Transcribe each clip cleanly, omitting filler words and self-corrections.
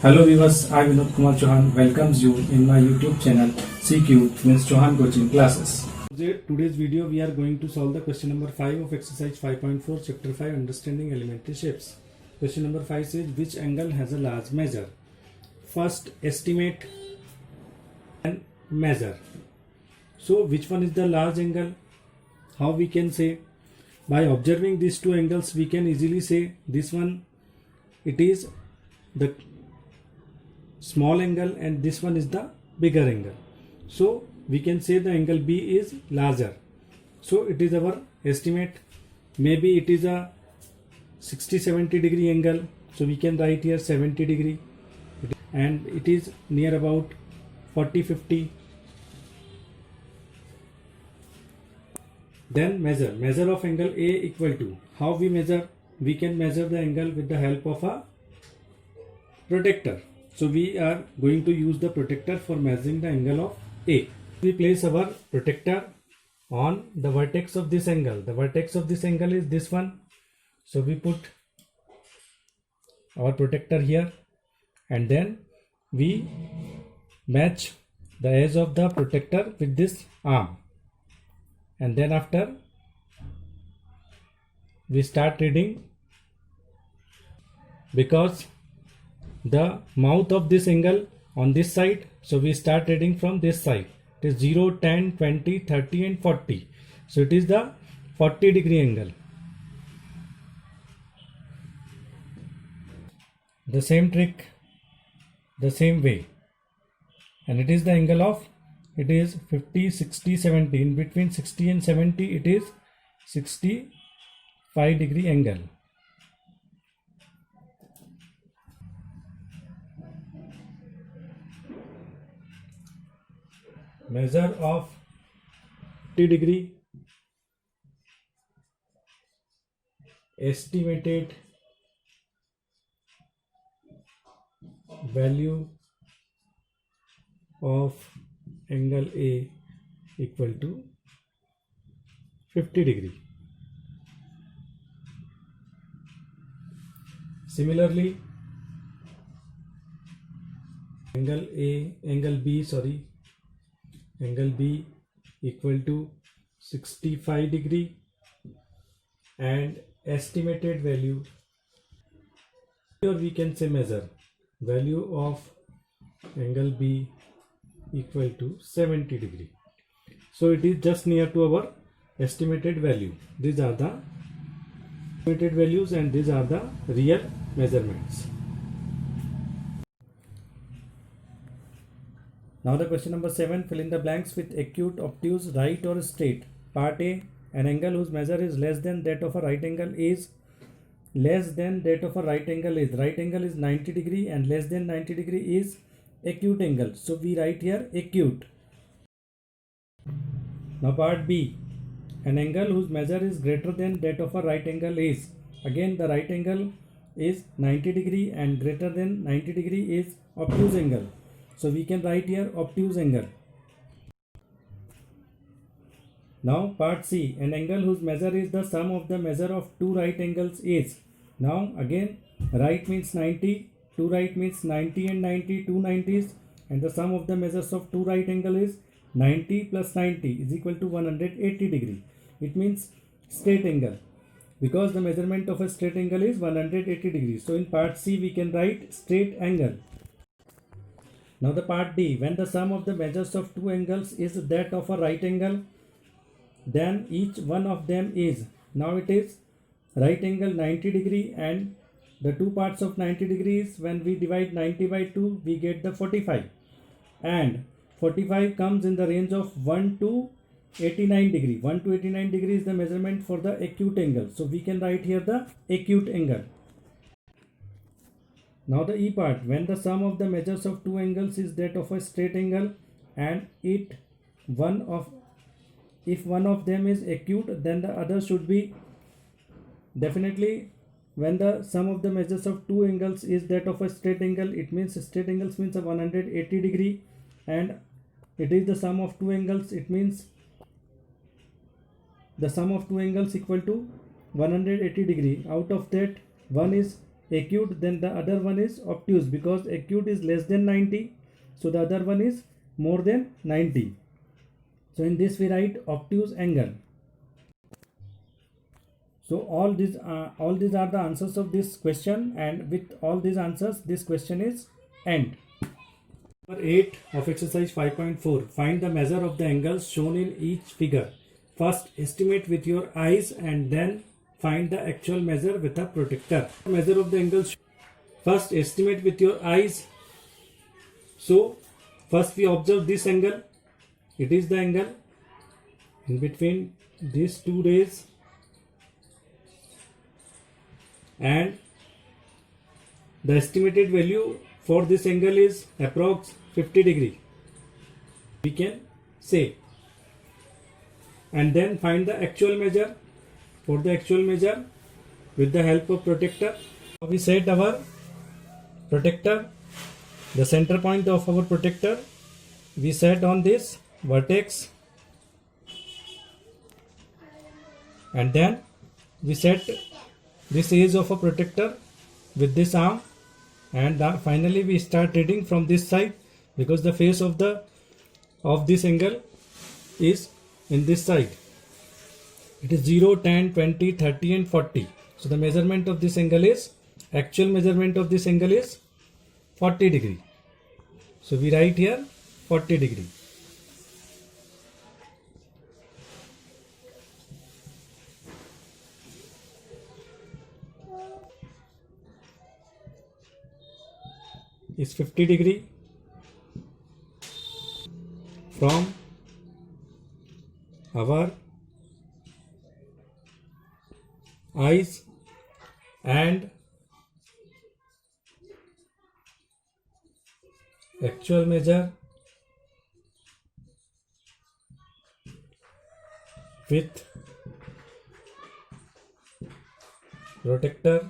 Hello viewers, I Vinod Kumar Chauhan welcomes you in my YouTube channel CQ means Chauhan Coaching Classes. Today's video we are going to solve the question number 5 of exercise 5.4 chapter 5 understanding elementary shapes. Question number 5 says which angle has a large measure? First estimate and measure. So which one is the large angle? How we can say? By observing these two angles we can easily say this one it is the small angle and this one is the bigger angle. So we can say the angle B is larger. So it is our estimate. Maybe it is a 60-70 degree angle. So we can write here 70 degree and it is near about 40-50. Then measure of angle A equal to, how we measure? We can measure the angle with the help of a protractor. So we are going to use the protractor for measuring the angle of A. We place our protractor on the vertex of this angle. The vertex of this angle is this one. So we put our protractor here and then we match the edge of the protractor with this arm. And then after we start reading, because the mouth of this angle on this side, so we start reading from this side. It is 0, 10, 20, 30 and 40. So it is the 40 degree angle. The same trick, the same way. And it is the angle of, it is 50, 60, 70. In between 60 and 70 it is 65 degree angle. Measure of 50 degree, estimated value of angle A equal to 50 degree. Similarly, angle B equal to 65 degree and estimated value, or we can say measure, value of angle B equal to 70 degree. So it is just near to our estimated value. These are the estimated values and these are the real measurements. Now the question number 7, fill in the blanks with acute, obtuse, right or straight. Part A, an angle whose measure is less than that of a right angle is, less than that of a right angle is, right angle is 90 degree and less than 90 degree is acute angle. So we write here acute. Now part B, an angle whose measure is greater than that of a right angle is, again the right angle is 90 degree and greater than 90 degree is obtuse angle. So we can write here obtuse angle. Now part C, an angle whose measure is the sum of the measure of two right angles is. Now again right means 90, two right means 90 and 90, two 90s, and the sum of the measures of two right angle is 90 plus 90 is equal to 180 degree. It means straight angle, because the measurement of a straight angle is 180 degrees. So in part C we can write straight angle. Now the part D, when the sum of the measures of two angles is that of a right angle, then each one of them is, now it is right angle 90 degree and the two parts of 90 degrees, when we divide 90 by 2 we get the 45, and 45 comes in the range of 1 to 89 degree. 1 to 89 degree is the measurement for the acute angle. So we can write here the acute angle. Now the E part, when the sum of the measures of two angles is that of a straight angle and if one of them is acute, then the other should be, definitely when the sum of the measures of two angles is that of a straight angle, it means straight angles means a 180 degree and it is the sum of two angles, it means the sum of two angles equal to 180 degree. Out of that one is acute, then the other one is obtuse, because acute is less than 90, so the other one is more than 90. So in this we write obtuse angle. So all these are the answers of this question, and with all these answers this question is end. Number 8 of exercise 5.4. Find the measure of the angles shown in each figure. First estimate with your eyes and then find the actual measure with a protractor. Measure of the angles. First estimate with your eyes. So first we observe this angle. It is the angle in between these two rays, and the estimated value for this angle is approx 50 degree, we can say. And then find the actual measure. For the actual measure, with the help of protractor, we set our protractor, the center point of our protractor we set on this vertex, and then we set this edge of a protractor with this arm, and finally we start reading from this side, because the face of this angle is in this side. It is 0, 10, 20, 30 and 40. So the measurement of this angle is, actual measurement of this angle is 40 degree. So we write here 40 degree. Is 50 degree from our eyes, and actual measure with protractor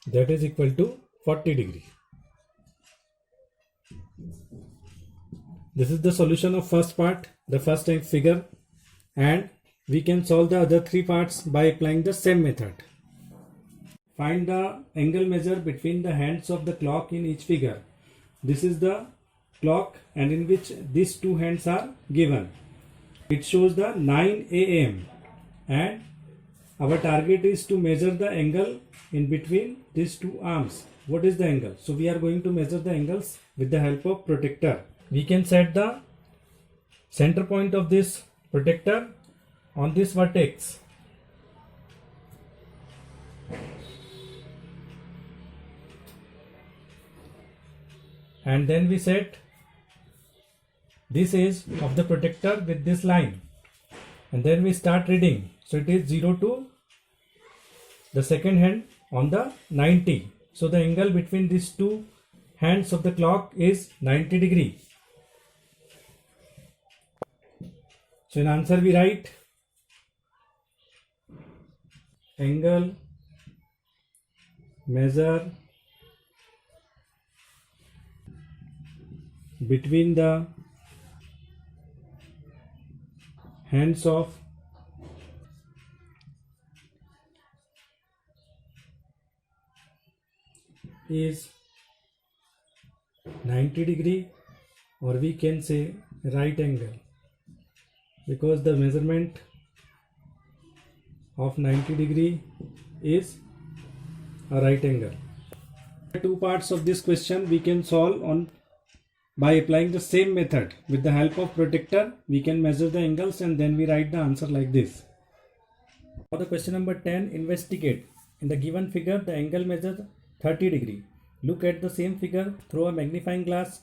that is equal to 40 degree. This is the solution of first part, the first figure, and we can solve the other three parts by applying the same method. Find the angle measure between the hands of the clock in each figure. This is the clock, and in which these two hands are given. It shows the 9 AM, and our target is to measure the angle in between these two arms. What is the angle? So we are going to measure the angles with the help of protractor. We can set the center point of this protractor on this vertex, and then we set this edge of the protractor with this line, and then we start reading. So it is 0 to the second hand on the 90. So the angle between these two hands of the clock is 90 degree. So in answer we write angle measure between the hands of is 90 degree, or we can say right angle, because the measurement of 90 degree is a right angle. The two parts of this question we can solve on by applying the same method. With the help of protractor we can measure the angles, and then we write the answer like this. For the question number 10, investigate. In the given figure the angle measures 30 degree. Look at the same figure through a magnifying glass.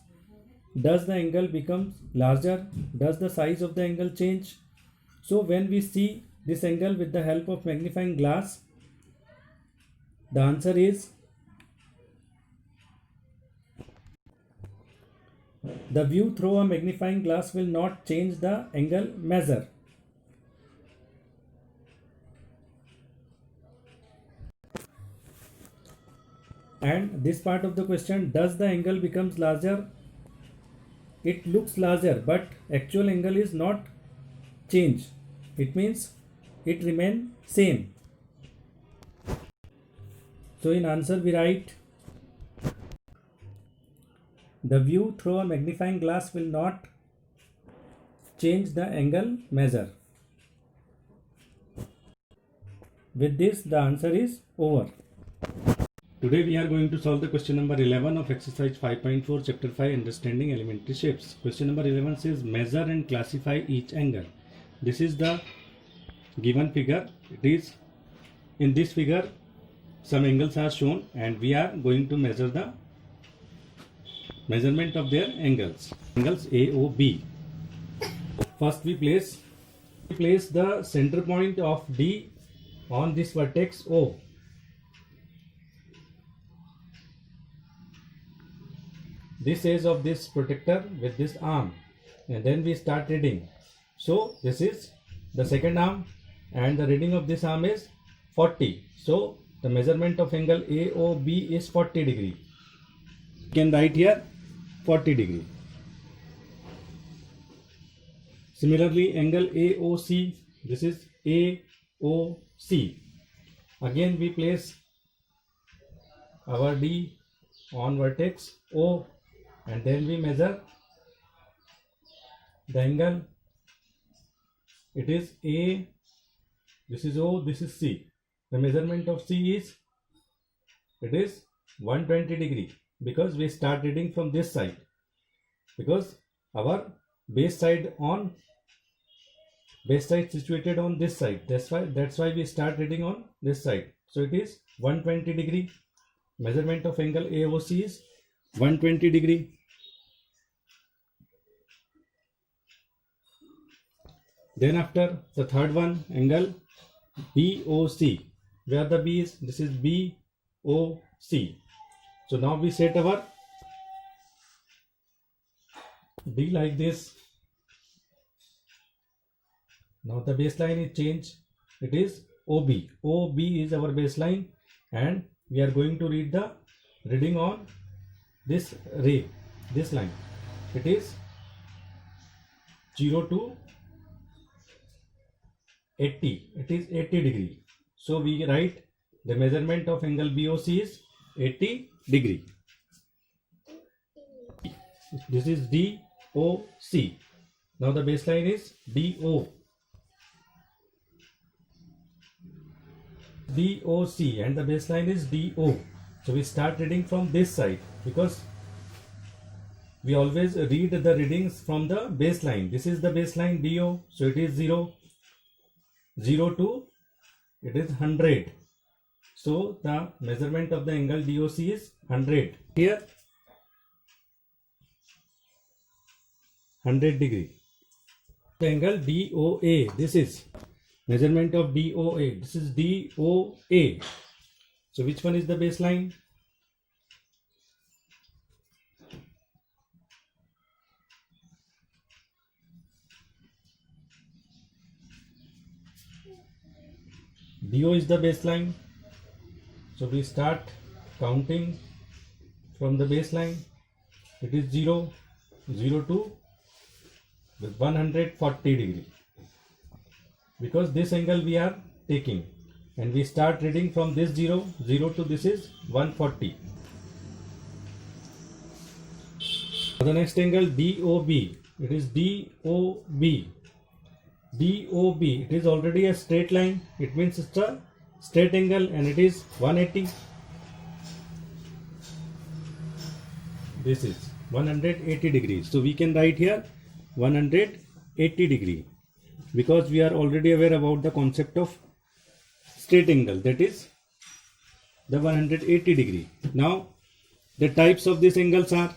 Does the angle become larger? Does the size of the angle change? So when we see this angle with the help of magnifying glass, the answer is the view through a magnifying glass will not change the angle measure. And this part of the question, does the angle becomes larger? It looks larger, but actual angle is not changed. it means it remain same. So in answer we write, the view through a magnifying glass will not change the angle measure. With this, the answer is over. Today we are going to solve the question number 11 of exercise 5.4 chapter 5 understanding elementary shapes. Question number 11 says measure and classify each angle. This is the given figure. It is in this figure some angles are shown and we are going to measure the measurement of their angles. Angles AOB. First we place the center point of D on this vertex O. This edge of this protector with this arm, and then we start reading. So this is the second arm and the reading of this arm is 40. So the measurement of angle AOB is 40 degree. You can write here 40 degree. Similarly, angle AOC, this is AOC. Again we place our D on vertex O and then we measure the angle. It is A, this is O, this is C. The measurement of C is, it is 120 degree because we start reading from this side, because our base side situated on this side. That's why we start reading on this side. So it is 120 degree. Measurement of angle AOC is 120 degree. Then after the third one, angle BOC, where the B is, this is BOC. So now we set our D like this. Now the baseline is changed. It is OB. OB is our baseline and we are going to read the reading on this ray, this line. It is 0 to 80. It is 80 degree. So we write the measurement of angle BOC is 80 degree. This is DOC. Now the baseline is DO. DOC and the baseline is DO. So we start reading from this side because we always read the readings from the baseline. This is the baseline DO. So it is 0. 0 to it is 100. So the measurement of the angle DOC is 100. Here 100 degree. The angle DOA, this is measurement of DOA. This is DOA. So which one is the baseline? DO is the baseline. So we start counting from the baseline. It is 0, 0 to 140 degree. Because this angle we are taking and we start reading from this 0, 0 to this is 140. For the next angle DOB, it is DOB. DOB, it is already a straight line. It means it's a straight angle and it is 180. This is 180 degrees. So we can write here 180 degree because we are already aware about the concept of straight angle, that is the 180 degree. Now the types of these angles are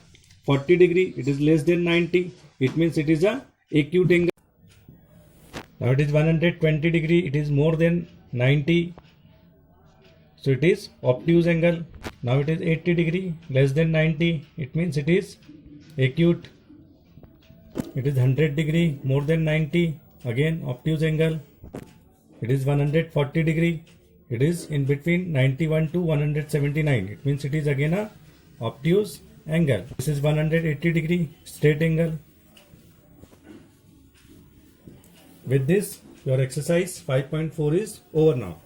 40 degree, it is less than 90, it means it is a acute angle. Now it is 120 degree, it is more than 90, so it is obtuse angle. Now it is 80 degree, less than 90, it means it is acute. It is 100 degree, more than 90, again obtuse angle. It is 140 degree, it is in between 91 to 179, it means it is again a obtuse angle. This is 180 degree straight angle. With this Your exercise 5.4 is over now.